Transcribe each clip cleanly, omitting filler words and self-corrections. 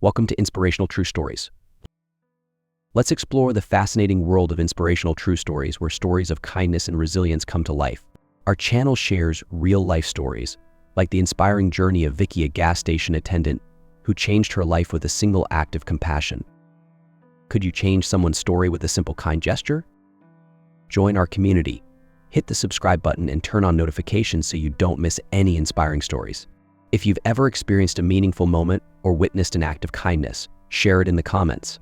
Welcome to Inspirational True Stories. Let's explore the fascinating world of inspirational true stories where stories of kindness and resilience come to life. Our channel shares real-life stories, like the inspiring journey of Vicky, a gas station attendant who changed her life with a single act of compassion. Could you change someone's story with a simple kind gesture? Join our community. Hit the subscribe button and turn on notifications so you don't miss any inspiring stories. If you've ever experienced a meaningful moment or witnessed an act of kindness, share it in the comments.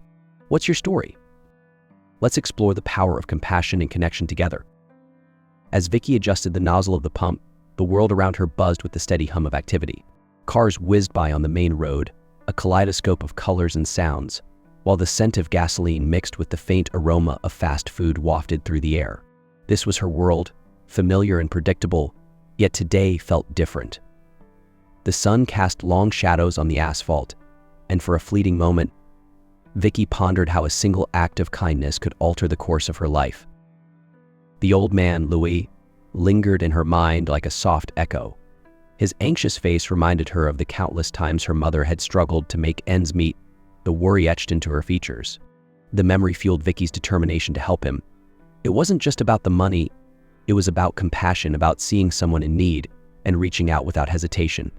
What's your story? Let's explore the power of compassion and connection together. As Vicky adjusted the nozzle of the pump, the world around her buzzed with the steady hum of activity. Cars whizzed by on the main road, a kaleidoscope of colors and sounds, while the scent of gasoline mixed with the faint aroma of fast food wafted through the air. This was her world, familiar and predictable, yet today felt different. The sun cast long shadows on the asphalt, and for a fleeting moment, Vicky pondered how a single act of kindness could alter the course of her life. The old man, Louis, lingered in her mind like a soft echo. His anxious face reminded her of the countless times her mother had struggled to make ends meet, the worry etched into her features. The memory fueled Vicky's determination to help him. It wasn't just about the money, it was about compassion, about seeing someone in need and reaching out without hesitation.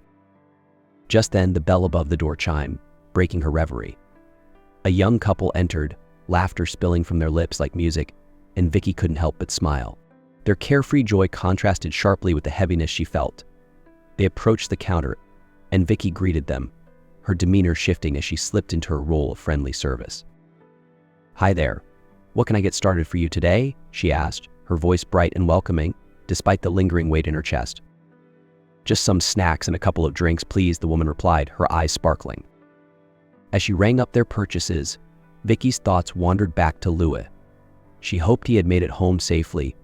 Just then, the bell above the door chimed, breaking her reverie. A young couple entered, laughter spilling from their lips like music, and Vicky couldn't help but smile. Their carefree joy contrasted sharply with the heaviness she felt. They approached the counter, and Vicky greeted them, her demeanor shifting as she slipped into her role of friendly service. "Hi there. What can I get started for you today?" she asked, her voice bright and welcoming, despite the lingering weight in her chest. "Just some snacks and a couple of drinks, please," the woman replied, her eyes sparkling. As she rang up their purchases, Vicky's thoughts wandered back to Louis. She hoped he had made it home safely,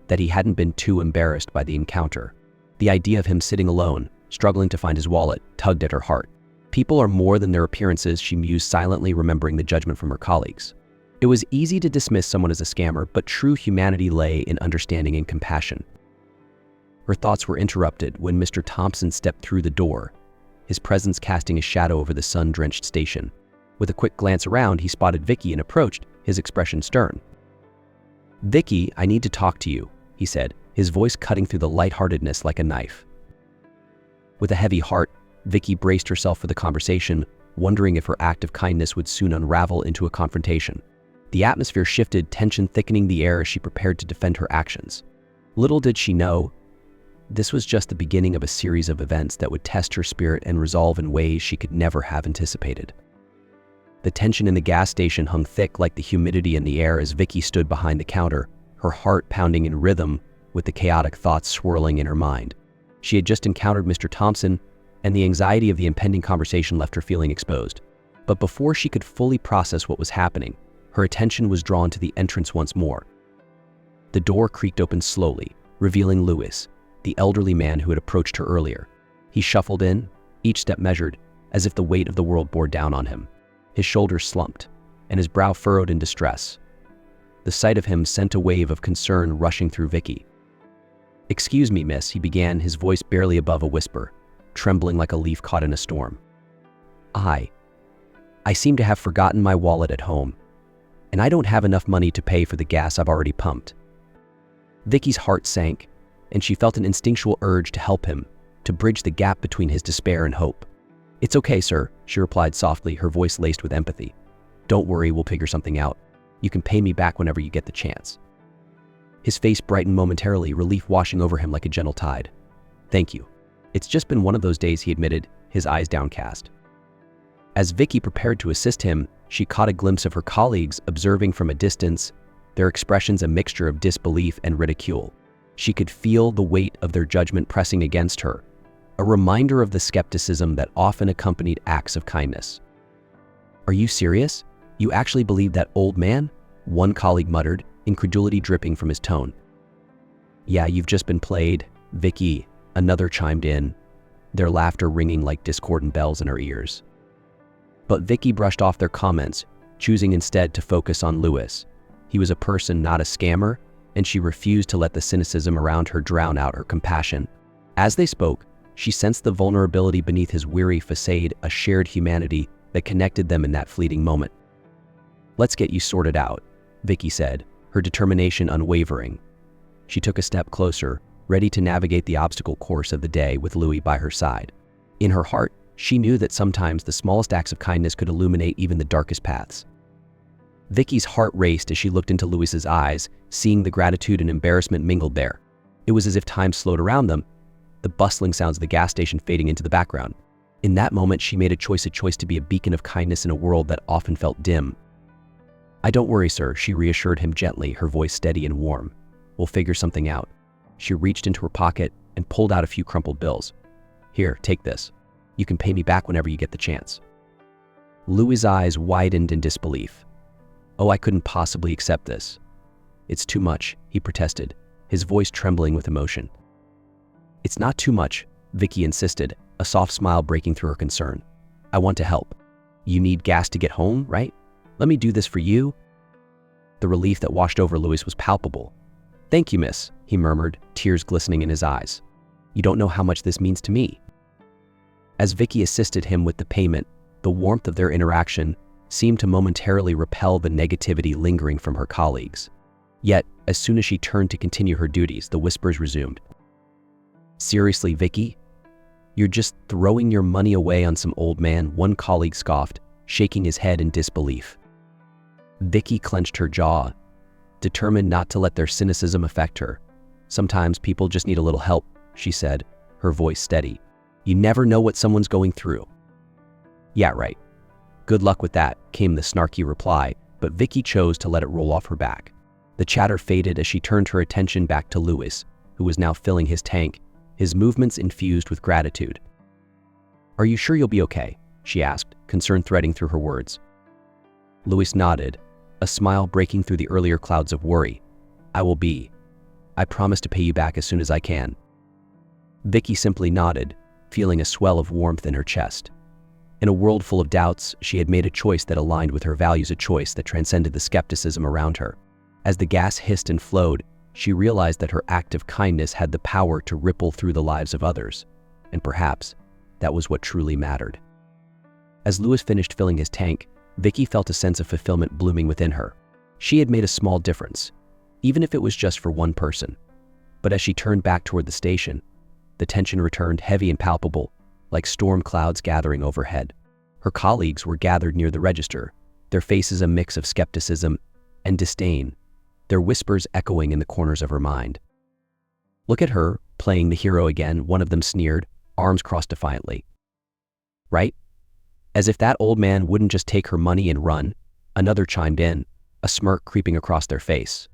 that he hadn't been too embarrassed by the encounter. The idea of him sitting alone, struggling to find his wallet, tugged at her heart. People are more than their appearances, she mused silently, remembering the judgment from her colleagues. It was easy to dismiss someone as a scammer, but true humanity lay in understanding and compassion. Her thoughts were interrupted when Mr. Thompson stepped through the door, his presence casting a shadow over the sun-drenched station. With a quick glance around, he spotted Vicky and approached, his expression stern. "Vicky, I need to talk to you," he said, his voice cutting through the lightheartedness like a knife. With a heavy heart, Vicky braced herself for the conversation, wondering if her act of kindness would soon unravel into a confrontation. The atmosphere shifted, tension thickening the air as she prepared to defend her actions. Little did she know, this was just the beginning of a series of events that would test her spirit and resolve in ways she could never have anticipated. The tension in the gas station hung thick like the humidity in the air as Vicky stood behind the counter, her heart pounding in rhythm with the chaotic thoughts swirling in her mind. She had just encountered Mr. Thompson, and the anxiety of the impending conversation left her feeling exposed. But before she could fully process what was happening, her attention was drawn to the entrance once more. The door creaked open slowly, revealing Louis, the elderly man who had approached her earlier. He shuffled in, each step measured, as if the weight of the world bore down on him. His shoulders slumped, and his brow furrowed in distress. The sight of him sent a wave of concern rushing through Vicky. "Excuse me, miss," he began, his voice barely above a whisper, trembling like a leaf caught in a storm. I seem to have forgotten my wallet at home, and I don't have enough money to pay for the gas I've already pumped." Vicky's heart sank, and she felt an instinctual urge to help him, to bridge the gap between his despair and hope. "It's okay, sir," she replied softly, her voice laced with empathy. "Don't worry, we'll figure something out. You can pay me back whenever you get the chance." His face brightened momentarily, relief washing over him like a gentle tide. "Thank you. It's just been one of those days," he admitted, his eyes downcast. As Vicky prepared to assist him, she caught a glimpse of her colleagues observing from a distance, their expressions a mixture of disbelief and ridicule. She could feel the weight of their judgment pressing against her, a reminder of the skepticism that often accompanied acts of kindness. "Are you serious? You actually believe that old man?" one colleague muttered, incredulity dripping from his tone. "Yeah, you've just been played, Vicky," another chimed in, their laughter ringing like discordant bells in her ears. But Vicky brushed off their comments, choosing instead to focus on Louis. He was a person, not a scammer, and she refused to let the cynicism around her drown out her compassion. As they spoke, she sensed the vulnerability beneath his weary facade, a shared humanity that connected them in that fleeting moment. "Let's get you sorted out," Vicky said, her determination unwavering. She took a step closer, ready to navigate the obstacle course of the day with Louis by her side. In her heart, she knew that sometimes the smallest acts of kindness could illuminate even the darkest paths. Vicky's heart raced as she looked into Louis's eyes, seeing the gratitude and embarrassment mingled there. It was as if time slowed around them, the bustling sounds of the gas station fading into the background. In that moment, she made a choice to be a beacon of kindness in a world that often felt dim. "Don't worry, sir," she reassured him gently, her voice steady and warm. "We'll figure something out." She reached into her pocket and pulled out a few crumpled bills. "Here, take this. You can pay me back whenever you get the chance." Louis's eyes widened in disbelief. I couldn't possibly accept this." "It's too much," he protested, his voice trembling with emotion. "It's not too much," Vicky insisted, a soft smile breaking through her concern. "I want to help. You need gas to get home, right? Let me do this for you." The relief that washed over Louis was palpable. "Thank you, miss," he murmured, tears glistening in his eyes. "You don't know how much this means to me." As Vicky assisted him with the payment, the warmth of their interaction seemed to momentarily repel the negativity lingering from her colleagues. Yet, as soon as she turned to continue her duties, the whispers resumed. "Seriously, Vicky? You're just throwing your money away on some old man," one colleague scoffed, shaking his head in disbelief. Vicky clenched her jaw, determined not to let their cynicism affect her. "Sometimes people just need a little help," she said, her voice steady. "You never know what someone's going through." "Yeah, right. Good luck with that," came the snarky reply, but Vicky chose to let it roll off her back. The chatter faded as she turned her attention back to Louis, who was now filling his tank, his movements infused with gratitude. "Are you sure you'll be okay?" she asked, concern threading through her words. Louis nodded, a smile breaking through the earlier clouds of worry. "I will be. I promise to pay you back as soon as I can." Vicky simply nodded, feeling a swell of warmth in her chest. In a world full of doubts, she had made a choice that aligned with her values, a choice that transcended the skepticism around her. As the gas hissed and flowed, she realized that her act of kindness had the power to ripple through the lives of others, and perhaps that was what truly mattered. As Louis finished filling his tank, Vicky felt a sense of fulfillment blooming within her. She had made a small difference, even if it was just for one person. But as she turned back toward the station, the tension returned, heavy and palpable, like storm clouds gathering overhead. Her colleagues were gathered near the register, their faces a mix of skepticism and disdain, their whispers echoing in the corners of her mind. "Look at her, playing the hero again," one of them sneered, arms crossed defiantly. "Right? As if that old man wouldn't just take her money and run," another chimed in, a smirk creeping across their face.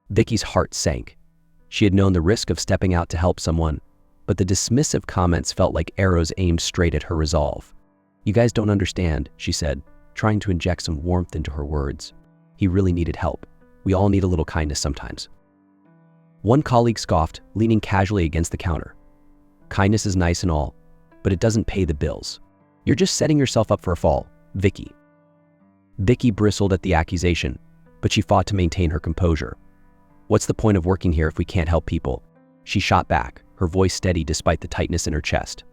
Vicky's heart sank. She had known the risk of stepping out to help someone, but the dismissive comments felt like arrows aimed straight at her resolve. "You guys don't understand," she said, trying to inject some warmth into her words. "He really needed help. We all need a little kindness sometimes." One colleague scoffed, leaning casually against the counter. "Kindness is nice and all, but it doesn't pay the bills. You're just setting yourself up for a fall, Vicky." Vicky bristled at the accusation, but she fought to maintain her composure. "What's the point of working here if we can't help people?" she shot back, her voice steady despite the tightness in her chest.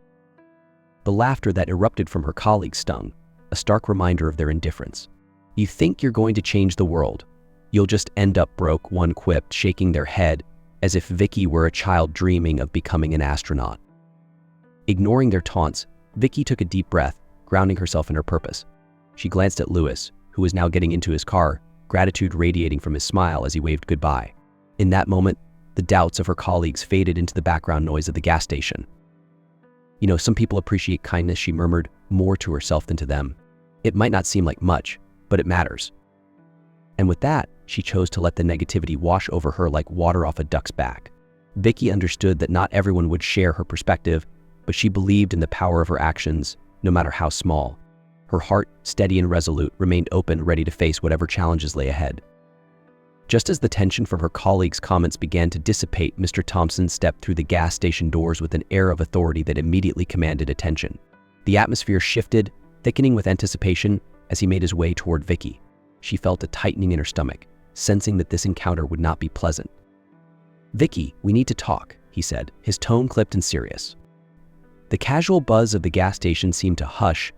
The laughter that erupted from her colleagues stung, a stark reminder of their indifference. "You think you're going to change the world? You'll just end up broke," one quipped, shaking their head as if Vicky were a child dreaming of becoming an astronaut. Ignoring their taunts, Vicky took a deep breath, grounding herself in her purpose. She glanced at Louis, who was now getting into his car, gratitude radiating from his smile as he waved goodbye. In that moment, the doubts of her colleagues faded into the background noise of the gas station. "You know, some people appreciate kindness," she murmured, more to herself than to them. "It might not seem like much, but it matters." And with that, she chose to let the negativity wash over her like water off a duck's back. Vicky understood that not everyone would share her perspective, but she believed in the power of her actions, no matter how small. Her heart, steady and resolute, remained open, ready to face whatever challenges lay ahead. Just as the tension from her colleagues' comments began to dissipate, Mr. Thompson stepped through the gas station doors with an air of authority that immediately commanded attention. The atmosphere shifted, thickening with anticipation as he made his way toward Vicky. She felt a tightening in her stomach, sensing that this encounter would not be pleasant. "Vicky, we need to talk," he said, his tone clipped and serious. The casual buzz of the gas station seemed to hush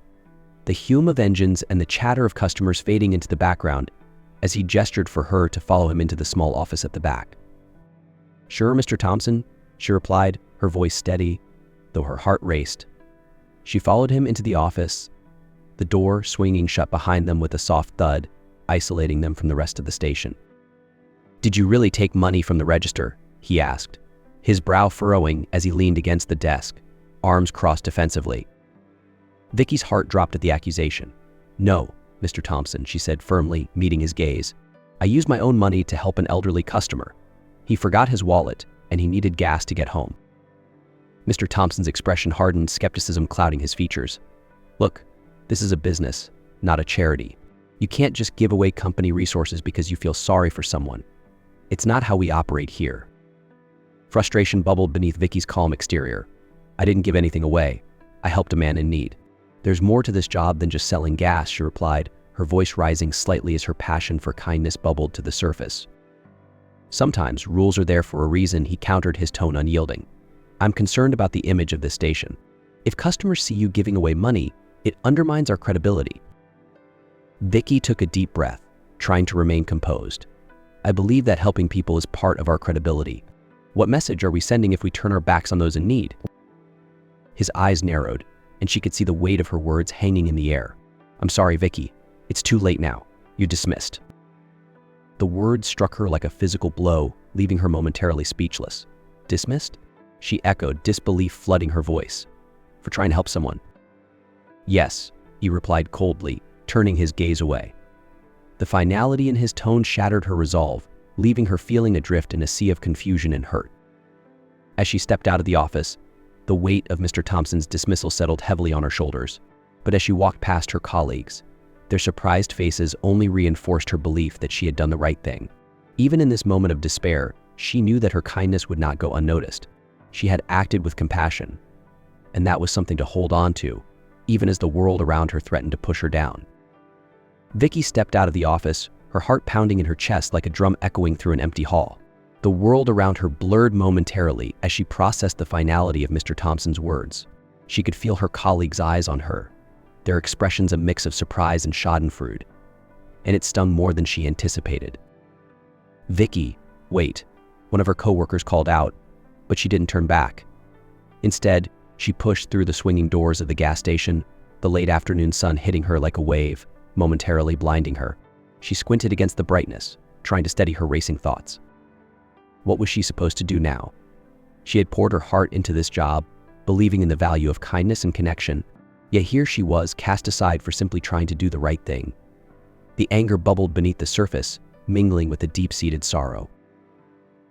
the hum of engines and the chatter of customers fading into the background as he gestured for her to follow him into the small office at the back. "Sure, Mr. Thompson," she replied, her voice steady, though her heart raced. She followed him into the office, the door swinging shut behind them with a soft thud, isolating them from the rest of the station. "Did you really take money from the register?" he asked, his brow furrowing as he leaned against the desk, arms crossed defensively. Vicky's heart dropped at the accusation. "No, Mr. Thompson," she said firmly, meeting his gaze. "I used my own money to help an elderly customer. He forgot his wallet, and he needed gas to get home." Mr. Thompson's expression hardened, skepticism clouding his features. "Look, this is a business, not a charity. You can't just give away company resources because you feel sorry for someone. It's not how we operate here." Frustration bubbled beneath Vicky's calm exterior. "I didn't give anything away. I helped a man in need. There's more to this job than just selling gas," she replied, her voice rising slightly as her passion for kindness bubbled to the surface. "Sometimes rules are there for a reason," he countered, his tone unyielding. "I'm concerned about the image of this station. If customers see you giving away money, it undermines our credibility." Vicky took a deep breath, trying to remain composed. "I believe that helping people is part of our credibility. What message are we sending if we turn our backs on those in need?" His eyes narrowed, and she could see the weight of her words hanging in the air. "I'm sorry, Vicky. It's too late now. You're dismissed." The words struck her like a physical blow, leaving her momentarily speechless. "Dismissed?" she echoed, disbelief flooding her voice. "For trying to help someone?" "Yes," he replied coldly, turning his gaze away. The finality in his tone shattered her resolve, leaving her feeling adrift in a sea of confusion and hurt. As she stepped out of the office, the weight of Mr. Thompson's dismissal settled heavily on her shoulders, but as she walked past her colleagues, their surprised faces only reinforced her belief that she had done the right thing. Even in this moment of despair, she knew that her kindness would not go unnoticed. She had acted with compassion, and that was something to hold on to, even as the world around her threatened to push her down. Vicky stepped out of the office, her heart pounding in her chest like a drum echoing through an empty hall. The world around her blurred momentarily as she processed the finality of Mr. Thompson's words. She could feel her colleagues' eyes on her, their expressions a mix of surprise and schadenfreude, and it stung more than she anticipated. "Vicky, wait," one of her coworkers called out, but she didn't turn back. Instead, she pushed through the swinging doors of the gas station, the late afternoon sun hitting her like a wave, momentarily blinding her. She squinted against the brightness, trying to steady her racing thoughts. What was she supposed to do now? She had poured her heart into this job, believing in the value of kindness and connection, yet here she was cast aside for simply trying to do the right thing. The anger bubbled beneath the surface, mingling with the deep-seated sorrow.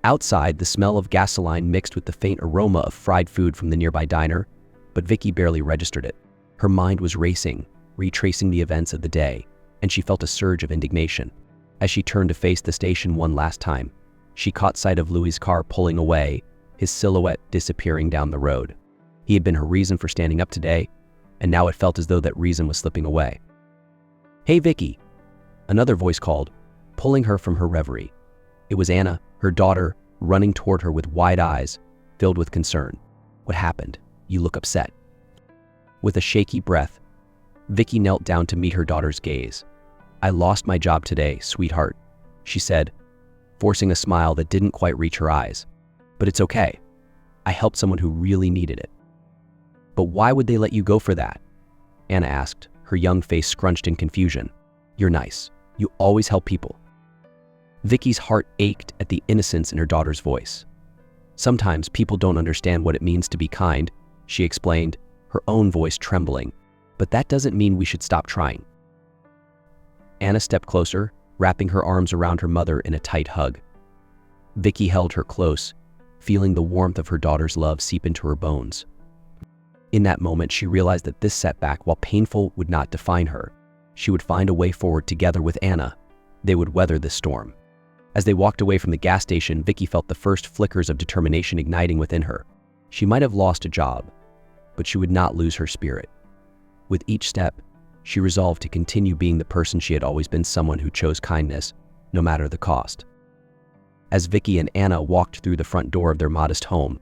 Outside, the smell of gasoline mixed with the faint aroma of fried food from the nearby diner, but Vicky barely registered it. Her mind was racing, retracing the events of the day, and she felt a surge of indignation. As she turned to face the station one last time, she caught sight of Louis's car pulling away, his silhouette disappearing down the road. He had been her reason for standing up today, and now it felt as though that reason was slipping away. "Hey, Vicky," another voice called, pulling her from her reverie. It was Anna, her daughter, running toward her with wide eyes, filled with concern. "What happened? You look upset." With a shaky breath, Vicky knelt down to meet her daughter's gaze. "I lost my job today, sweetheart," she said, forcing a smile that didn't quite reach her eyes. "But it's okay. I helped someone who really needed it." "But why would they let you go for that?" Anna asked, her young face scrunched in confusion. "You're nice. You always help people." Vicky's heart ached at the innocence in her daughter's voice. "Sometimes people don't understand what it means to be kind," she explained, her own voice trembling. "But that doesn't mean we should stop trying." Anna stepped closer, wrapping her arms around her mother in a tight hug. Vicky held her close, feeling the warmth of her daughter's love seep into her bones. In that moment, she realized that this setback, while painful, would not define her. She would find a way forward together with Anna. They would weather this storm. As they walked away from the gas station, Vicky felt the first flickers of determination igniting within her. She might have lost a job, but she would not lose her spirit. With each step, she resolved to continue being the person she had always been, someone who chose kindness, no matter the cost. As Vicky and Anna walked through the front door of their modest home,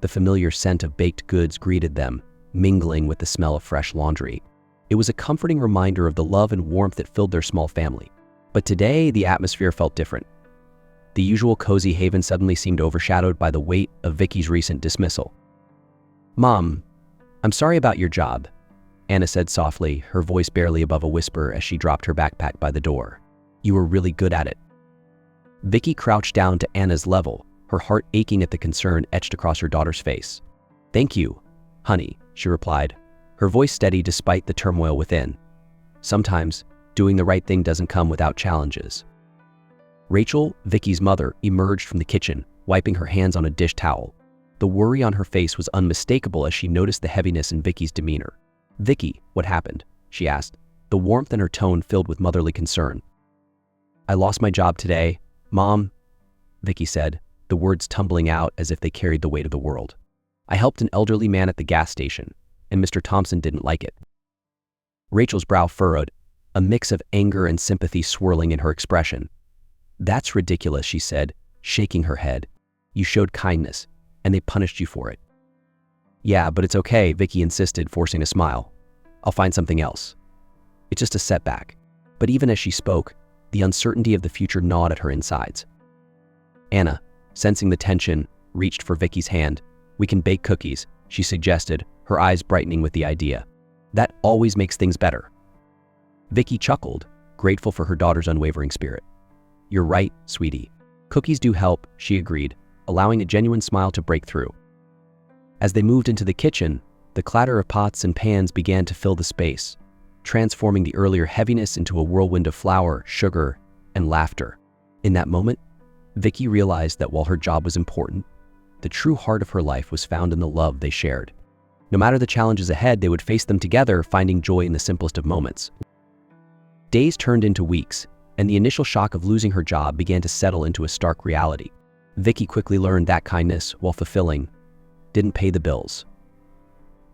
the familiar scent of baked goods greeted them, mingling with the smell of fresh laundry. It was a comforting reminder of the love and warmth that filled their small family. But today, the atmosphere felt different. The usual cozy haven suddenly seemed overshadowed by the weight of Vicky's recent dismissal. "Mom, I'm sorry about your job," Anna said softly, her voice barely above a whisper as she dropped her backpack by the door. "You were really good at it." Vicky crouched down to Anna's level, her heart aching at the concern etched across her daughter's face. "Thank you, honey," she replied, her voice steady despite the turmoil within. Sometimes, doing the right thing doesn't come without challenges. Rachel, Vicky's mother, emerged from the kitchen, wiping her hands on a dish towel. The worry on her face was unmistakable as she noticed the heaviness in Vicky's demeanor. "Vicky, what happened?" she asked, the warmth in her tone filled with motherly concern. "I lost my job today, Mom," Vicky said, the words tumbling out as if they carried the weight of the world. "I helped an elderly man at the gas station, and Mr. Thompson didn't like it." Rachel's brow furrowed, a mix of anger and sympathy swirling in her expression. "That's ridiculous," she said, shaking her head. "You showed kindness, and they punished you for it." "Yeah, but it's okay," Vicky insisted, forcing a smile. "I'll find something else. It's just a setback." But even as she spoke, the uncertainty of the future gnawed at her insides. Anna, sensing the tension, reached for Vicky's hand. "We can bake cookies," she suggested, her eyes brightening with the idea. "That always makes things better." Vicky chuckled, grateful for her daughter's unwavering spirit. "You're right, sweetie. Cookies do help," she agreed, allowing a genuine smile to break through. As they moved into the kitchen, the clatter of pots and pans began to fill the space, transforming the earlier heaviness into a whirlwind of flour, sugar, and laughter. In that moment, Vicky realized that while her job was important, the true heart of her life was found in the love they shared. No matter the challenges ahead, they would face them together, finding joy in the simplest of moments. Days turned into weeks, and the initial shock of losing her job began to settle into a stark reality. Vicky quickly learned that kindness, while fulfilling, didn't pay the bills.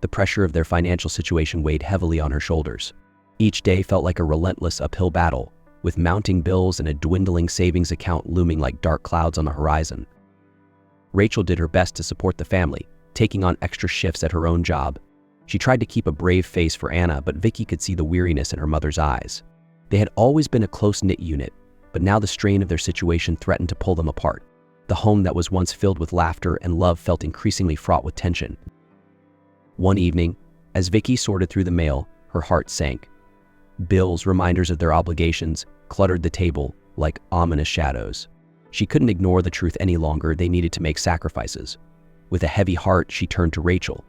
The pressure of their financial situation weighed heavily on her shoulders. Each day felt like a relentless uphill battle, with mounting bills and a dwindling savings account looming like dark clouds on the horizon. Rachel did her best to support the family, taking on extra shifts at her own job. She tried to keep a brave face for Anna, but Vicky could see the weariness in her mother's eyes. They had always been a close-knit unit, but now the strain of their situation threatened to pull them apart. The home that was once filled with laughter and love felt increasingly fraught with tension. One evening, as Vicky sorted through the mail, her heart sank. Bills, reminders of their obligations, cluttered the table like ominous shadows. She couldn't ignore the truth any longer. They needed to make sacrifices. With a heavy heart, she turned to Rachel.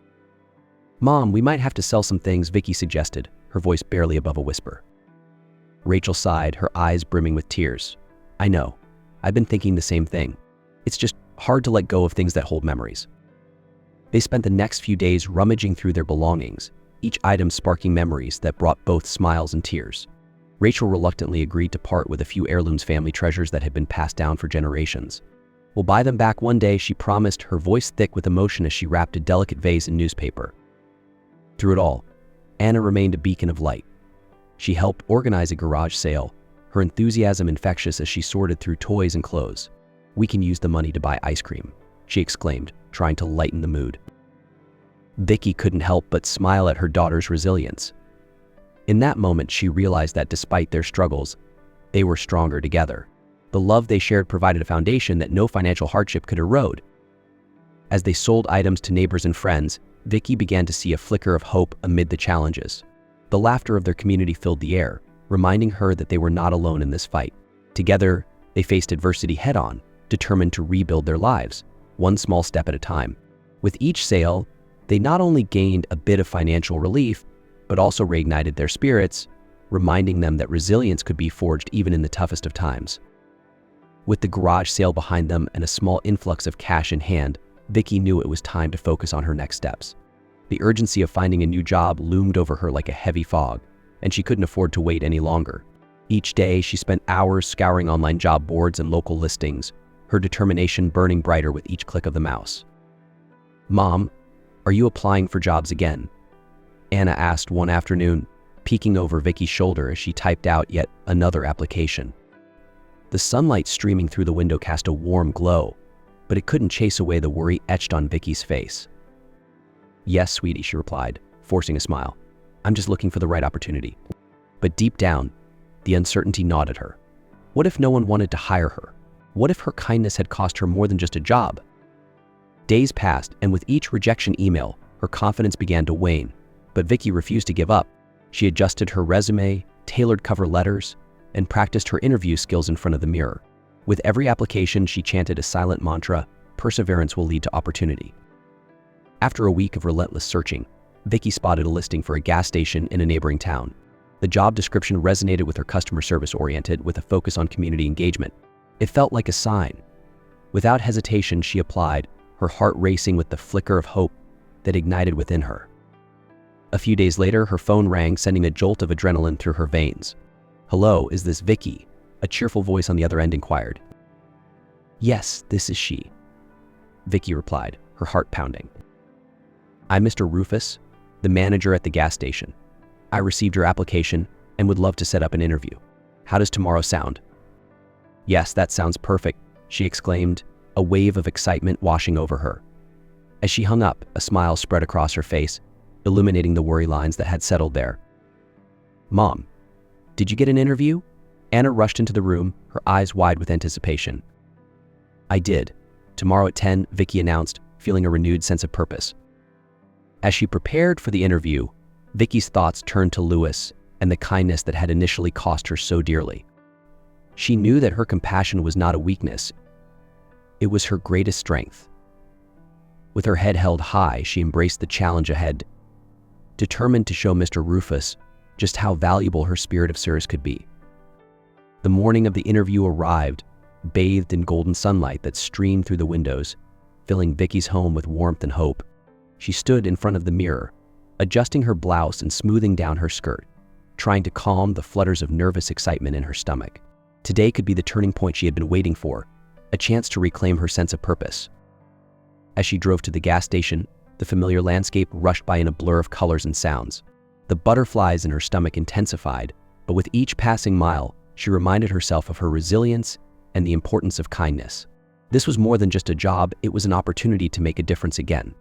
"Mom, we might have to sell some things," Vicky suggested, her voice barely above a whisper. Rachel sighed, her eyes brimming with tears. "I know. I've been thinking the same thing. It's just hard to let go of things that hold memories." They spent the next few days rummaging through their belongings, each item sparking memories that brought both smiles and tears. Rachel reluctantly agreed to part with a few heirlooms, family treasures that had been passed down for generations. "We'll buy them back one day," she promised, her voice thick with emotion as she wrapped a delicate vase in newspaper. Through it all, Anna remained a beacon of light. She helped organize a garage sale, her enthusiasm infectious as she sorted through toys and clothes. "We can use the money to buy ice cream," she exclaimed, trying to lighten the mood. Vicky couldn't help but smile at her daughter's resilience. In that moment, she realized that despite their struggles, they were stronger together. The love they shared provided a foundation that no financial hardship could erode. As they sold items to neighbors and friends, Vicky began to see a flicker of hope amid the challenges. The laughter of their community filled the air, reminding her that they were not alone in this fight. Together, they faced adversity head-on, determined to rebuild their lives, one small step at a time. With each sale, they not only gained a bit of financial relief, but also reignited their spirits, reminding them that resilience could be forged even in the toughest of times. With the garage sale behind them and a small influx of cash in hand, Vicky knew it was time to focus on her next steps. The urgency of finding a new job loomed over her like a heavy fog, and she couldn't afford to wait any longer. Each day, she spent hours scouring online job boards and local listings, her determination burning brighter with each click of the mouse. "Mom, are you applying for jobs again?" Anna asked one afternoon, peeking over Vicky's shoulder as she typed out yet another application. The sunlight streaming through the window cast a warm glow, but it couldn't chase away the worry etched on Vicky's face. "Yes, sweetie," she replied, forcing a smile. I'm just looking for the right opportunity. But deep down, the uncertainty gnawed at her. What if no one wanted to hire her? What if her kindness had cost her more than just a job? Days passed, and with each rejection email, her confidence began to wane. But Vicky refused to give up. She adjusted her resume, tailored cover letters, and practiced her interview skills in front of the mirror. With every application, she chanted a silent mantra: perseverance will lead to opportunity. After a week of relentless searching, Vicky spotted a listing for a gas station in a neighboring town. The job description resonated with her customer service-oriented with a focus on community engagement. It felt like a sign. Without hesitation, she applied, her heart racing with the flicker of hope that ignited within her. A few days later, her phone rang, sending a jolt of adrenaline through her veins. "Hello, is this Vicky?" A cheerful voice on the other end inquired. "Yes, this is she," Vicky replied, her heart pounding. "I'm Mr. Rufus, the manager at the gas station. I received your application and would love to set up an interview. How does tomorrow sound?" "Yes, that sounds perfect," she exclaimed, a wave of excitement washing over her. As she hung up, a smile spread across her face, illuminating the worry lines that had settled there. "Mom, did you get an interview?" Anna rushed into the room, her eyes wide with anticipation. "I did. Tomorrow at 10, Vicky announced, feeling a renewed sense of purpose. As she prepared for the interview, Vicky's thoughts turned to Louis and the kindness that had initially cost her so dearly. She knew that her compassion was not a weakness. It was her greatest strength. With her head held high, she embraced the challenge ahead, determined to show Mr. Rufus just how valuable her spirit of service could be. The morning of the interview arrived, bathed in golden sunlight that streamed through the windows, filling Vicky's home with warmth and hope. She stood in front of the mirror, adjusting her blouse and smoothing down her skirt, trying to calm the flutters of nervous excitement in her stomach. Today could be the turning point she had been waiting for, a chance to reclaim her sense of purpose. As she drove to the gas station, the familiar landscape rushed by in a blur of colors and sounds. The butterflies in her stomach intensified, but with each passing mile, she reminded herself of her resilience and the importance of kindness. This was more than just a job, it was an opportunity to make a difference again.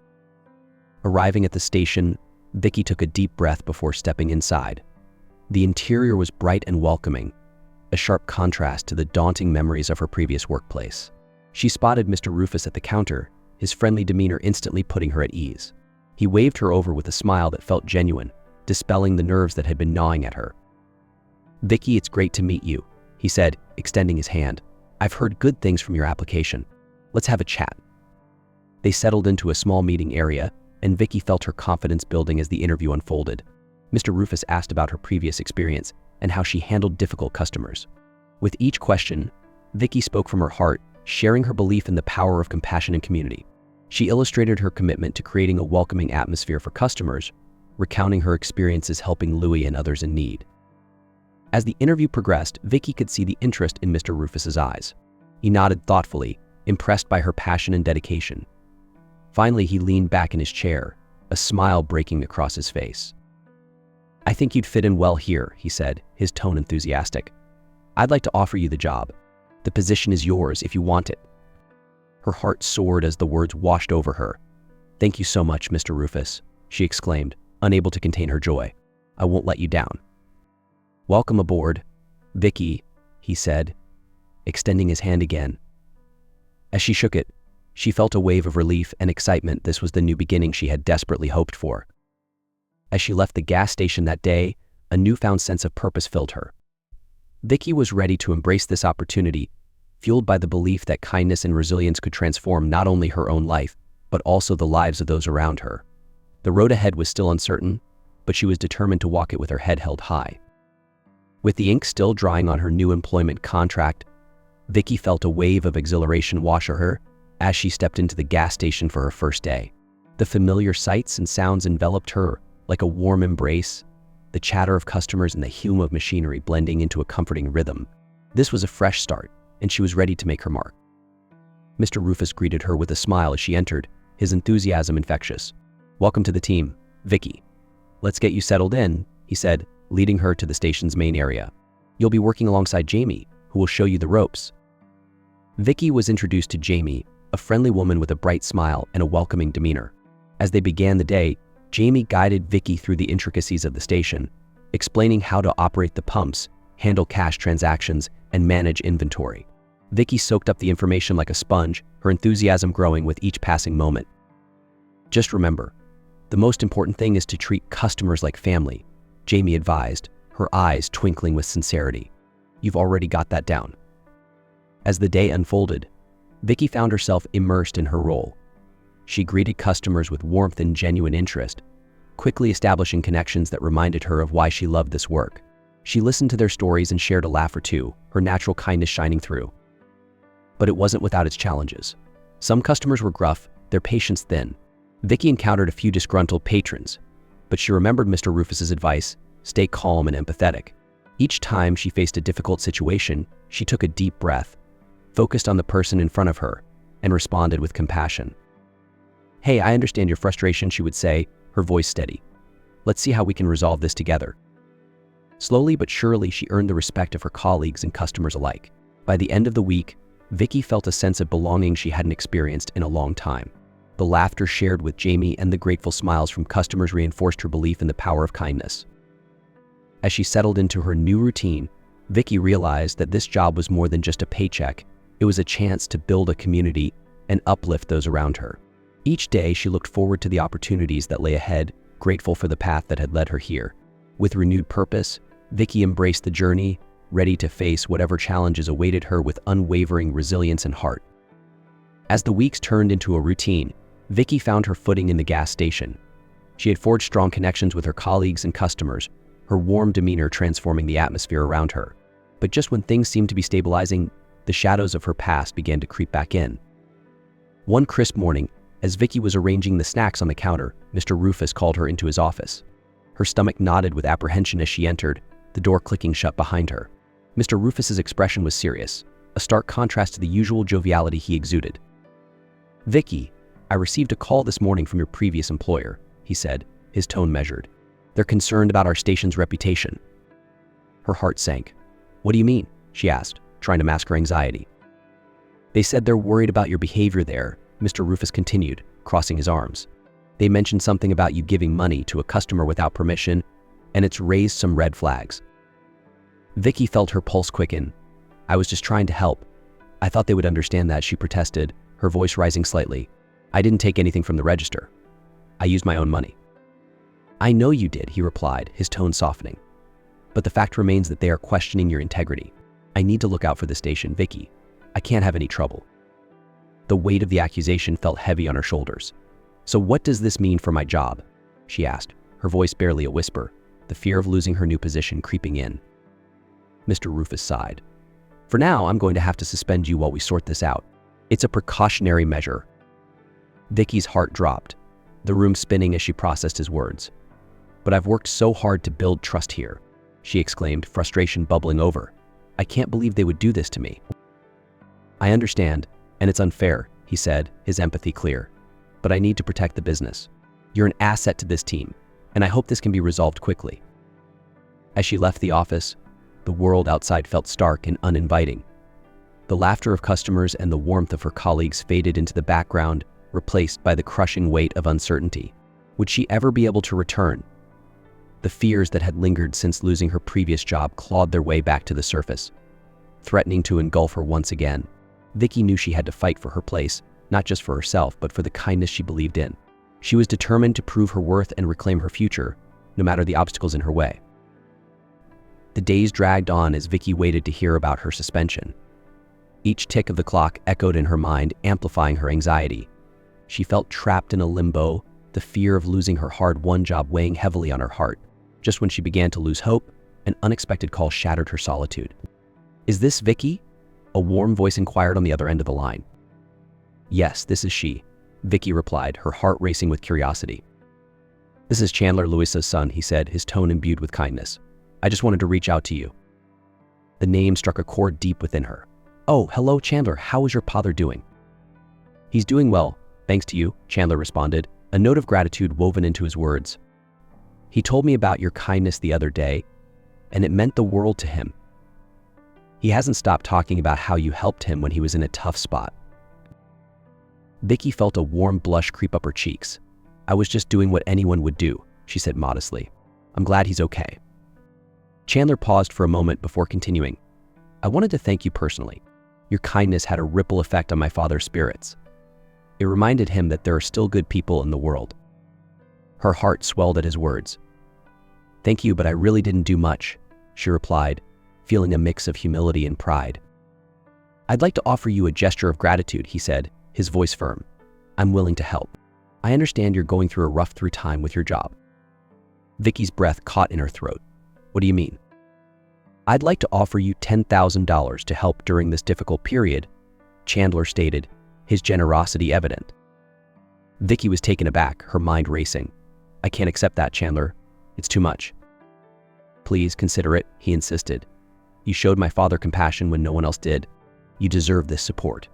Arriving at the station, Vicky took a deep breath before stepping inside. The interior was bright and welcoming, a sharp contrast to the daunting memories of her previous workplace. She spotted Mr. Rufus at the counter, his friendly demeanor instantly putting her at ease. He waved her over with a smile that felt genuine, dispelling the nerves that had been gnawing at her. "Vicky, it's great to meet you," he said, extending his hand. "I've heard good things from your application. Let's have a chat." They settled into a small meeting area, and Vicky felt her confidence building as the interview unfolded. Mr. Rufus asked about her previous experience and how she handled difficult customers. With each question, Vicky spoke from her heart, sharing her belief in the power of compassion and community. She illustrated her commitment to creating a welcoming atmosphere for customers, recounting her experiences helping Louis and others in need. As the interview progressed, Vicky could see the interest in Mr. Rufus's eyes. He nodded thoughtfully, impressed by her passion and dedication. Finally, he leaned back in his chair, a smile breaking across his face. "I think you'd fit in well here," he said, his tone enthusiastic. "I'd like to offer you the job. The position is yours if you want it." Her heart soared as the words washed over her. "Thank you so much, Mr. Rufus," she exclaimed, unable to contain her joy. "I won't let you down." "Welcome aboard, Vicky," he said, extending his hand again. As she shook it, she felt a wave of relief and excitement. This was the new beginning she had desperately hoped for. As she left the gas station that day, a newfound sense of purpose filled her. Vicky was ready to embrace this opportunity, fueled by the belief that kindness and resilience could transform not only her own life, but also the lives of those around her. The road ahead was still uncertain, but she was determined to walk it with her head held high. With the ink still drying on her new employment contract, Vicky felt a wave of exhilaration wash over her as she stepped into the gas station for her first day. The familiar sights and sounds enveloped her like a warm embrace, the chatter of customers and the hum of machinery blending into a comforting rhythm. This was a fresh start, and she was ready to make her mark. Mr. Rufus greeted her with a smile as she entered, his enthusiasm infectious. "Welcome to the team, Vicky. Let's get you settled in," he said, leading her to the station's main area. "You'll be working alongside Jamie, who will show you the ropes." Vicky was introduced to Jamie, a friendly woman with a bright smile and a welcoming demeanor. As they began the day, Jamie guided Vicky through the intricacies of the station, explaining how to operate the pumps, handle cash transactions, and manage inventory. Vicky soaked up the information like a sponge, her enthusiasm growing with each passing moment. "Just remember, the most important thing is to treat customers like family," Jamie advised, her eyes twinkling with sincerity. "You've already got that down." As the day unfolded, Vicky found herself immersed in her role. She greeted customers with warmth and genuine interest, quickly establishing connections that reminded her of why she loved this work. She listened to their stories and shared a laugh or two, her natural kindness shining through. But it wasn't without its challenges. Some customers were gruff, their patience thin. Vicky encountered a few disgruntled patrons, but she remembered Mr. Rufus's advice: stay calm and empathetic. Each time she faced a difficult situation, she took a deep breath, focused on the person in front of her, and responded with compassion. "Hey, I understand your frustration," she would say, her voice steady. "Let's see how we can resolve this together." Slowly but surely, she earned the respect of her colleagues and customers alike. By the end of the week, Vicky felt a sense of belonging she hadn't experienced in a long time. The laughter shared with Jamie and the grateful smiles from customers reinforced her belief in the power of kindness. As she settled into her new routine, Vicky realized that this job was more than just a paycheck. It was a chance to build a community and uplift those around her. Each day, she looked forward to the opportunities that lay ahead, grateful for the path that had led her here. With renewed purpose, Vicky embraced the journey, ready to face whatever challenges awaited her with unwavering resilience and heart. As the weeks turned into a routine, Vicky found her footing in the gas station. She had forged strong connections with her colleagues and customers, her warm demeanor transforming the atmosphere around her. But just when things seemed to be stabilizing, the shadows of her past began to creep back in. One crisp morning, as Vicky was arranging the snacks on the counter, Mr. Rufus called her into his office. Her stomach knotted with apprehension as she entered, the door clicking shut behind her. Mr. Rufus's expression was serious, a stark contrast to the usual joviality he exuded. "Vicky, I received a call this morning from your previous employer," he said, his tone measured. "They're concerned about our station's reputation." Her heart sank. "What do you mean?" she asked, trying to mask her anxiety. "They said they're worried about your behavior there," Mr. Rufus continued, crossing his arms. "They mentioned something about you giving money to a customer without permission, and it's raised some red flags." Vicky felt her pulse quicken. "I was just trying to help. I thought they would understand that," she protested, her voice rising slightly. "I didn't take anything from the register. I used my own money." "I know you did," he replied, his tone softening. "But the fact remains that they are questioning your integrity. I need to look out for the station, Vicky. I can't have any trouble." The weight of the accusation felt heavy on her shoulders. "So what does this mean for my job?" she asked, her voice barely a whisper, the fear of losing her new position creeping in. Mr. Rufus sighed. "For now, I'm going to have to suspend you while we sort this out. It's a precautionary measure." Vicky's heart dropped, the room spinning as she processed his words. "But I've worked so hard to build trust here," she exclaimed, frustration bubbling over. "I can't believe they would do this to me." "I understand, and it's unfair," he said, his empathy clear. "But I need to protect the business. You're an asset to this team, and I hope this can be resolved quickly." As she left the office, the world outside felt stark and uninviting. The laughter of customers and the warmth of her colleagues faded into the background, replaced by the crushing weight of uncertainty. Would she ever be able to return? The fears that had lingered since losing her previous job clawed their way back to the surface, threatening to engulf her once again. Vicky knew she had to fight for her place, not just for herself, but for the kindness she believed in. She was determined to prove her worth and reclaim her future, no matter the obstacles in her way. The days dragged on as Vicky waited to hear about her suspension. Each tick of the clock echoed in her mind, amplifying her anxiety. She felt trapped in a limbo, the fear of losing her hard-won job weighing heavily on her heart. Just when she began to lose hope, an unexpected call shattered her solitude. "Is this Vicky?" a warm voice inquired on the other end of the line. "Yes, this is she," Vicky replied, her heart racing with curiosity. "This is Chandler, Louisa's son," he said, his tone imbued with kindness. "I just wanted to reach out to you." The name struck a chord deep within her. "Oh, hello, Chandler. How is your father doing?" "He's doing well, thanks to you," Chandler responded, a note of gratitude woven into his words. "He told me about your kindness the other day, and it meant the world to him. He hasn't stopped talking about how you helped him when he was in a tough spot." Vicky felt a warm blush creep up her cheeks. "I was just doing what anyone would do," she said modestly. "I'm glad he's okay." Chandler paused for a moment before continuing. "I wanted to thank you personally. Your kindness had a ripple effect on my father's spirits." It reminded him that there are still good people in the world. Her heart swelled at his words. "Thank you, but I really didn't do much," she replied, feeling a mix of humility and pride. "I'd like to offer you a gesture of gratitude," he said, his voice firm. "I'm willing to help. I understand you're going through a rough time with your job." Vicky's breath caught in her throat. "What do you mean?" "I'd like to offer you $10,000 to help during this difficult period," Chandler stated, his generosity evident. Vicky was taken aback, her mind racing. "I can't accept that, Chandler. It's too much." "Please consider it," he insisted. "You showed my father compassion when no one else did. You deserve this support."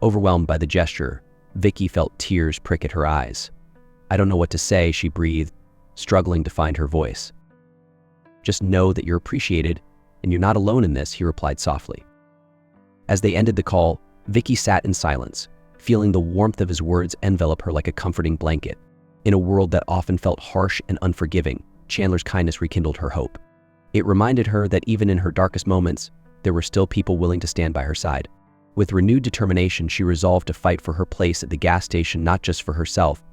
Overwhelmed by the gesture, Vicky felt tears prick at her eyes. "I don't know what to say," she breathed, struggling to find her voice. "Just know that you're appreciated, and you're not alone in this," he replied softly. As they ended the call, Vicky sat in silence, feeling the warmth of his words envelop her like a comforting blanket. In a world that often felt harsh and unforgiving, Chandler's kindness rekindled her hope. It reminded her that even in her darkest moments, there were still people willing to stand by her side. With renewed determination, she resolved to fight for her place at the gas station, not just for herself,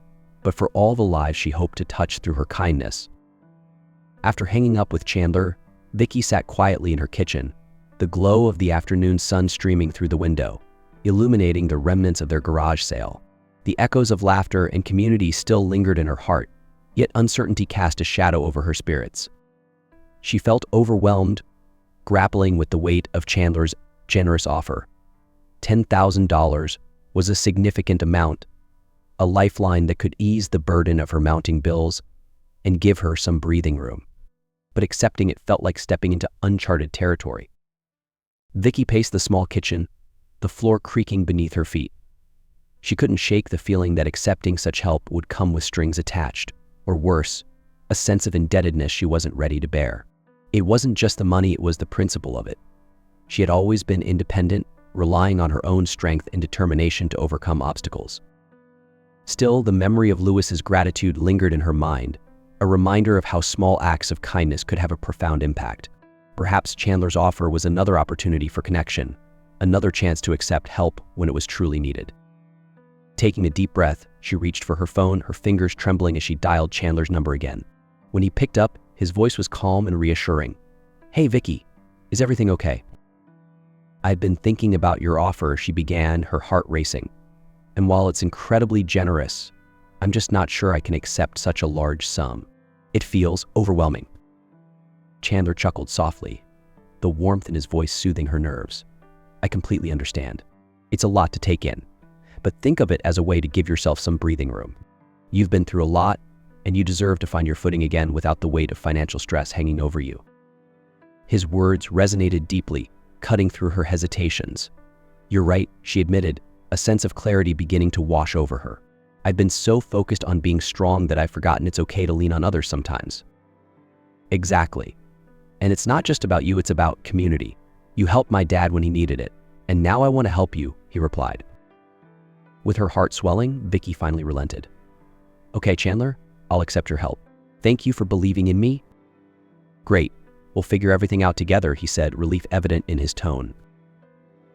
but for all the lives she hoped to touch through her kindness. After hanging up with Chandler, Vicky sat quietly in her kitchen, the glow of the afternoon sun streaming through the window, illuminating the remnants of their garage sale. The echoes of laughter and community still lingered in her heart, yet uncertainty cast a shadow over her spirits. She felt overwhelmed, grappling with the weight of Chandler's generous offer. $10,000 was a significant amount, a lifeline that could ease the burden of her mounting bills and give her some breathing room. But accepting it felt like stepping into uncharted territory. Vicky paced the small kitchen, the floor creaking beneath her feet. She couldn't shake the feeling that accepting such help would come with strings attached, or worse, a sense of indebtedness she wasn't ready to bear. It wasn't just the money, it was the principle of it. She had always been independent, relying on her own strength and determination to overcome obstacles. Still, the memory of Lewis's gratitude lingered in her mind, a reminder of how small acts of kindness could have a profound impact. Perhaps Chandler's offer was another opportunity for connection, another chance to accept help when it was truly needed. Taking a deep breath, she reached for her phone, her fingers trembling as she dialed Chandler's number again. When he picked up, his voice was calm and reassuring. "Hey, Vicky, is everything okay?" "I've been thinking about your offer," she began, her heart racing. "And while it's incredibly generous, I'm just not sure I can accept such a large sum. It feels overwhelming." Chandler chuckled softly, the warmth in his voice soothing her nerves. "I completely understand. It's a lot to take in, but think of it as a way to give yourself some breathing room. You've been through a lot, and you deserve to find your footing again without the weight of financial stress hanging over you." His words resonated deeply, cutting through her hesitations. "You're right," she admitted, a sense of clarity beginning to wash over her. "I've been so focused on being strong that I've forgotten it's okay to lean on others sometimes." "Exactly. And it's not just about you, it's about community. You helped my dad when he needed it, and now I want to help you," he replied. With her heart swelling, Vicky finally relented. "Okay, Chandler, I'll accept your help. Thank you for believing in me." "Great. We'll figure everything out together," he said, relief evident in his tone.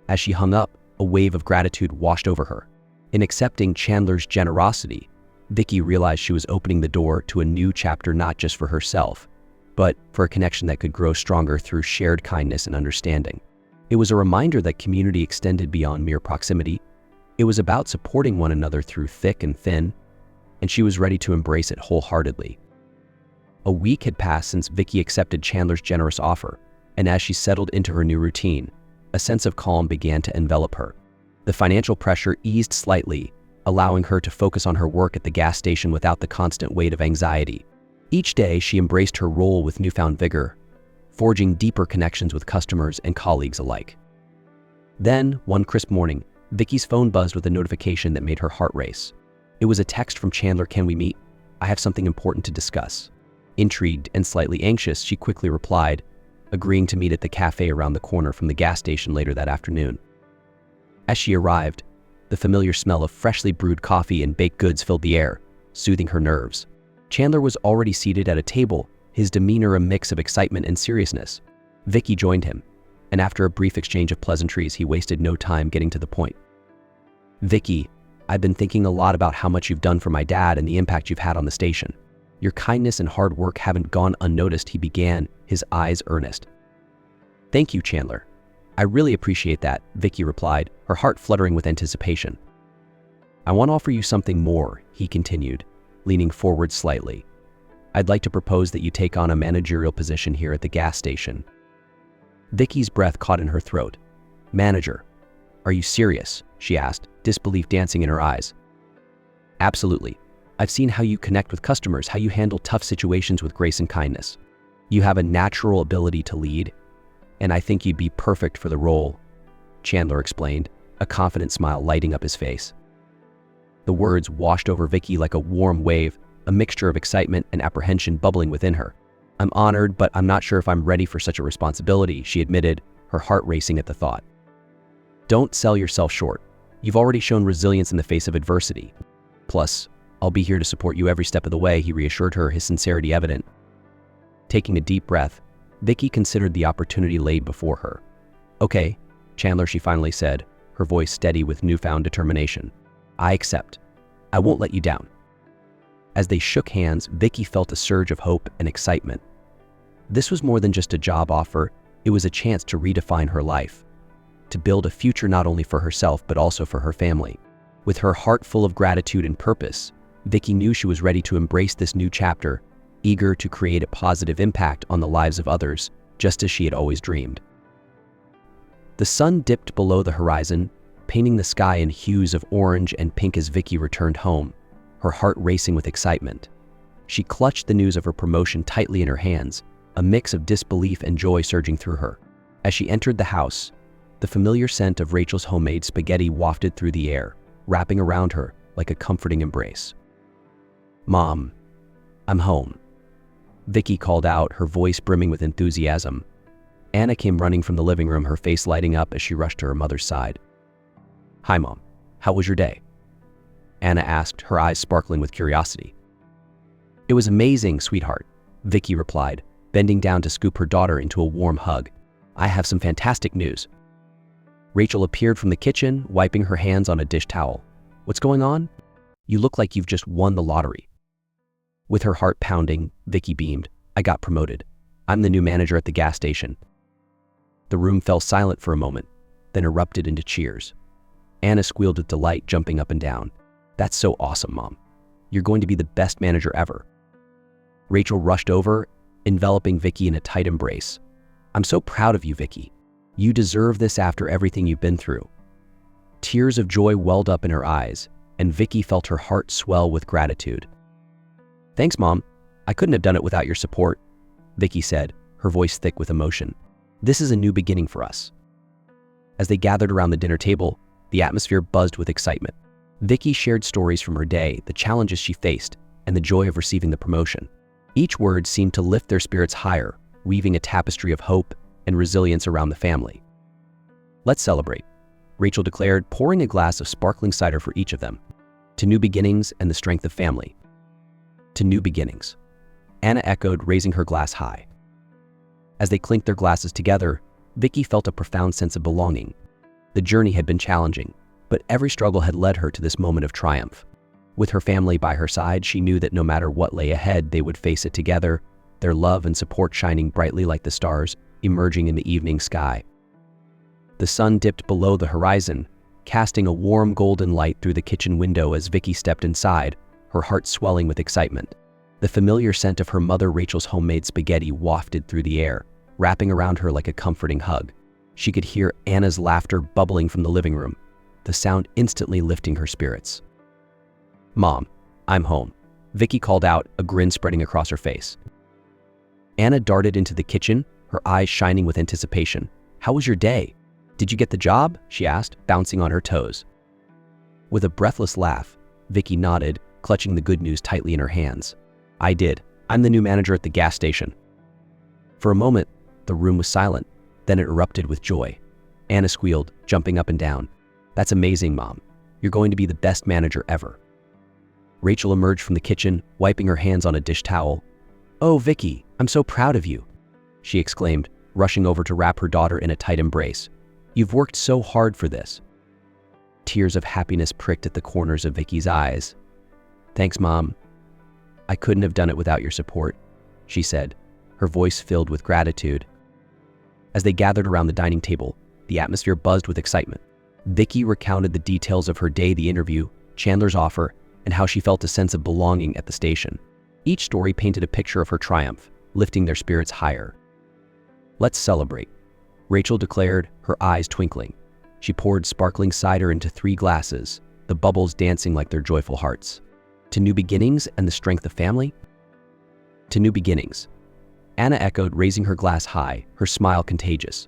As she hung up, a wave of gratitude washed over her. In accepting Chandler's generosity, Vicky realized she was opening the door to a new chapter, not just for herself, but for a connection that could grow stronger through shared kindness and understanding. It was a reminder that community extended beyond mere proximity. It was about supporting one another through thick and thin, and she was ready to embrace it wholeheartedly. A week had passed since Vicky accepted Chandler's generous offer, and as she settled into her new routine, a sense of calm began to envelop her. The financial pressure eased slightly, allowing her to focus on her work at the gas station without the constant weight of anxiety. Each day, she embraced her role with newfound vigor, forging deeper connections with customers and colleagues alike. Then, one crisp morning, Vicky's phone buzzed with a notification that made her heart race. It was a text from Chandler. "Can we meet? I have something important to discuss." Intrigued and slightly anxious, she quickly replied, agreeing to meet at the cafe around the corner from the gas station later that afternoon. As she arrived, The familiar smell of freshly brewed coffee and baked goods filled the air, soothing her nerves. Chandler was already seated at a table, his demeanor a mix of excitement and seriousness. Vicky joined him, and after a brief exchange of pleasantries, he wasted no time getting to the point. "Vicky, I've been thinking a lot about how much you've done for my dad and the impact you've had on the station. Your kindness and hard work haven't gone unnoticed," he began, his eyes earnest. "Thank you, Chandler. I really appreciate that," Vicky replied, her heart fluttering with anticipation. "I want to offer you something more," he continued, leaning forward slightly. "I'd like to propose that you take on a managerial position here at the gas station." Vicky's breath caught in her throat. "Manager? Are you serious?" she asked, disbelief dancing in her eyes. "Absolutely. I've seen how you connect with customers, how you handle tough situations with grace and kindness. You have a natural ability to lead, and I think you'd be perfect for the role," Chandler explained, a confident smile lighting up his face. The words washed over Vicky like a warm wave, a mixture of excitement and apprehension bubbling within her. "I'm honored, but I'm not sure if I'm ready for such a responsibility," she admitted, her heart racing at the thought. "Don't sell yourself short. You've already shown resilience in the face of adversity. Plus, I'll be here to support you every step of the way," he reassured her, his sincerity evident. Taking a deep breath, Vicky considered the opportunity laid before her. "Okay, Chandler," she finally said, her voice steady with newfound determination. "I accept. I won't let you down." As they shook hands, Vicky felt a surge of hope and excitement. This was more than just a job offer, it was a chance to redefine her life, to build a future not only for herself but also for her family. With her heart full of gratitude and purpose, Vicky knew she was ready to embrace this new chapter, eager to create a positive impact on the lives of others, just as she had always dreamed. The sun dipped below the horizon, painting the sky in hues of orange and pink as Vicky returned home, her heart racing with excitement. She clutched the news of her promotion tightly in her hands, a mix of disbelief and joy surging through her. As she entered the house, the familiar scent of Rachel's homemade spaghetti wafted through the air, wrapping around her like a comforting embrace. "Mom, I'm home," Vicky called out, her voice brimming with enthusiasm. Anna came running from the living room, her face lighting up as she rushed to her mother's side. "Hi, Mom. How was your day?" Anna asked, her eyes sparkling with curiosity. "It was amazing, sweetheart," Vicky replied, bending down to scoop her daughter into a warm hug. "I have some fantastic news." Rachel appeared from the kitchen, wiping her hands on a dish towel. "What's going on? You look like you've just won the lottery." With her heart pounding, Vicky beamed. "I got promoted. I'm the new manager at the gas station." The room fell silent for a moment, then erupted into cheers. Anna squealed with delight, jumping up and down. "That's so awesome, Mom. You're going to be the best manager ever." Rachel rushed over, enveloping Vicky in a tight embrace. "I'm so proud of you, Vicky. You deserve this after everything you've been through." Tears of joy welled up in her eyes, and Vicky felt her heart swell with gratitude. "Thanks, Mom. I couldn't have done it without your support," Vicky said, her voice thick with emotion. "This is a new beginning for us." As they gathered around the dinner table, the atmosphere buzzed with excitement. Vicky shared stories from her day, the challenges she faced, and the joy of receiving the promotion. Each word seemed to lift their spirits higher, weaving a tapestry of hope and resilience around the family. "Let's celebrate," Rachel declared, pouring a glass of sparkling cider for each of them. "To new beginnings and the strength of family." "To new beginnings," Anna echoed, raising her glass high. As they clinked their glasses together, Vicky felt a profound sense of belonging. The journey had been challenging, but every struggle had led her to this moment of triumph. With her family by her side, she knew that no matter what lay ahead, they would face it together, their love and support shining brightly like the stars emerging in the evening sky. The sun dipped below the horizon, casting a warm golden light through the kitchen window as Vicky stepped inside, her heart swelling with excitement. The familiar scent of her mother Rachel's homemade spaghetti wafted through the air, wrapping around her like a comforting hug. She could hear Anna's laughter bubbling from the living room, the sound instantly lifting her spirits. "Mom, I'm home," Vicky called out, a grin spreading across her face. Anna darted into the kitchen, her eyes shining with anticipation. "How was your day? Did you get the job?" she asked, bouncing on her toes. With a breathless laugh, Vicky nodded, clutching the good news tightly in her hands. "I did. I'm the new manager at the gas station." For a moment, the room was silent, then it erupted with joy. Anna squealed, jumping up and down. "That's amazing, Mom. You're going to be the best manager ever." Rachel emerged from the kitchen, wiping her hands on a dish towel. "Oh, Vicky, I'm so proud of you," she exclaimed, rushing over to wrap her daughter in a tight embrace. "You've worked so hard for this." Tears of happiness pricked at the corners of Vicky's eyes. "Thanks, Mom. I couldn't have done it without your support," she said, her voice filled with gratitude. As they gathered around the dining table, the atmosphere buzzed with excitement. Vicky recounted the details of her day, the interview, Chandler's offer, and how she felt a sense of belonging at the station. Each story painted a picture of her triumph, lifting their spirits higher. "Let's celebrate," Rachel declared, her eyes twinkling. She poured sparkling cider into 3 glasses, the bubbles dancing like their joyful hearts. "To new beginnings and the strength of family?" "To new beginnings," Anna echoed, raising her glass high, her smile contagious.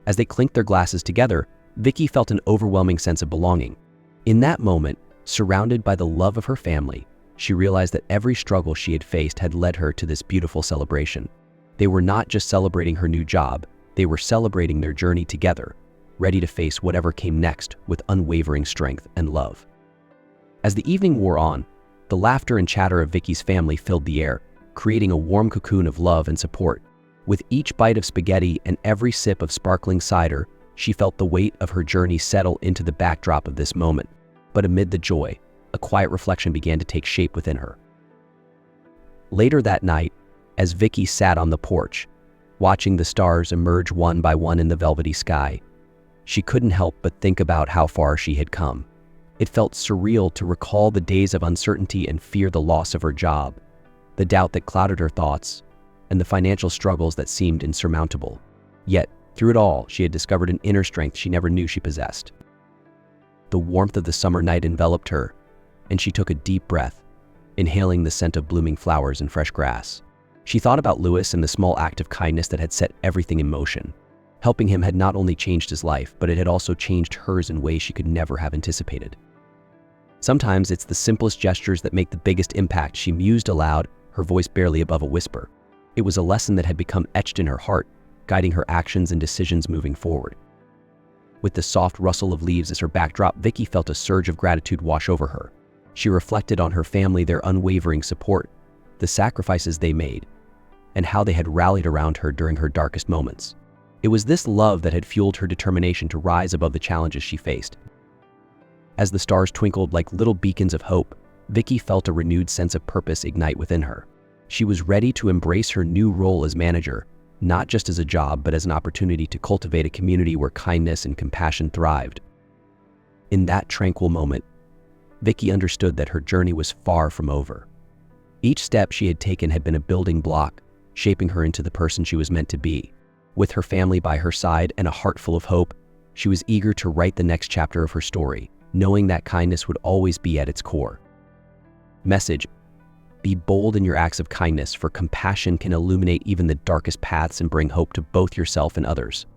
As they clinked their glasses together, Vicky felt an overwhelming sense of belonging. In that moment, surrounded by the love of her family, she realized that every struggle she had faced had led her to this beautiful celebration. They were not just celebrating her new job, they were celebrating their journey together, ready to face whatever came next with unwavering strength and love. As the evening wore on, the laughter and chatter of Vicky's family filled the air, creating a warm cocoon of love and support. With each bite of spaghetti and every sip of sparkling cider, she felt the weight of her journey settle into the backdrop of this moment. But amid the joy, a quiet reflection began to take shape within her. Later that night, as Vicky sat on the porch, watching the stars emerge one by one in the velvety sky, she couldn't help but think about how far she had come. It felt surreal to recall the days of uncertainty and fear, the loss of her job, the doubt that clouded her thoughts, and the financial struggles that seemed insurmountable. Yet, through it all, she had discovered an inner strength she never knew she possessed. The warmth of the summer night enveloped her, and she took a deep breath, inhaling the scent of blooming flowers and fresh grass. She thought about Lewis and the small act of kindness that had set everything in motion. Helping him had not only changed his life, but it had also changed hers in ways she could never have anticipated. Sometimes it's the simplest gestures that make the biggest impact, she mused aloud, her voice barely above a whisper. It was a lesson that had become etched in her heart, guiding her actions and decisions moving forward. With the soft rustle of leaves as her backdrop, Vicky felt a surge of gratitude wash over her. She reflected on her family, their unwavering support, the sacrifices they made, and how they had rallied around her during her darkest moments. It was this love that had fueled her determination to rise above the challenges she faced. As the stars twinkled like little beacons of hope, Vicky felt a renewed sense of purpose ignite within her. She was ready to embrace her new role as manager, not just as a job, but as an opportunity to cultivate a community where kindness and compassion thrived. In that tranquil moment, Vicky understood that her journey was far from over. Each step she had taken had been a building block, shaping her into the person she was meant to be. With her family by her side and a heart full of hope, she was eager to write the next chapter of her story, knowing that kindness would always be at its core. Message: be bold in your acts of kindness, for compassion can illuminate even the darkest paths and bring hope to both yourself and others.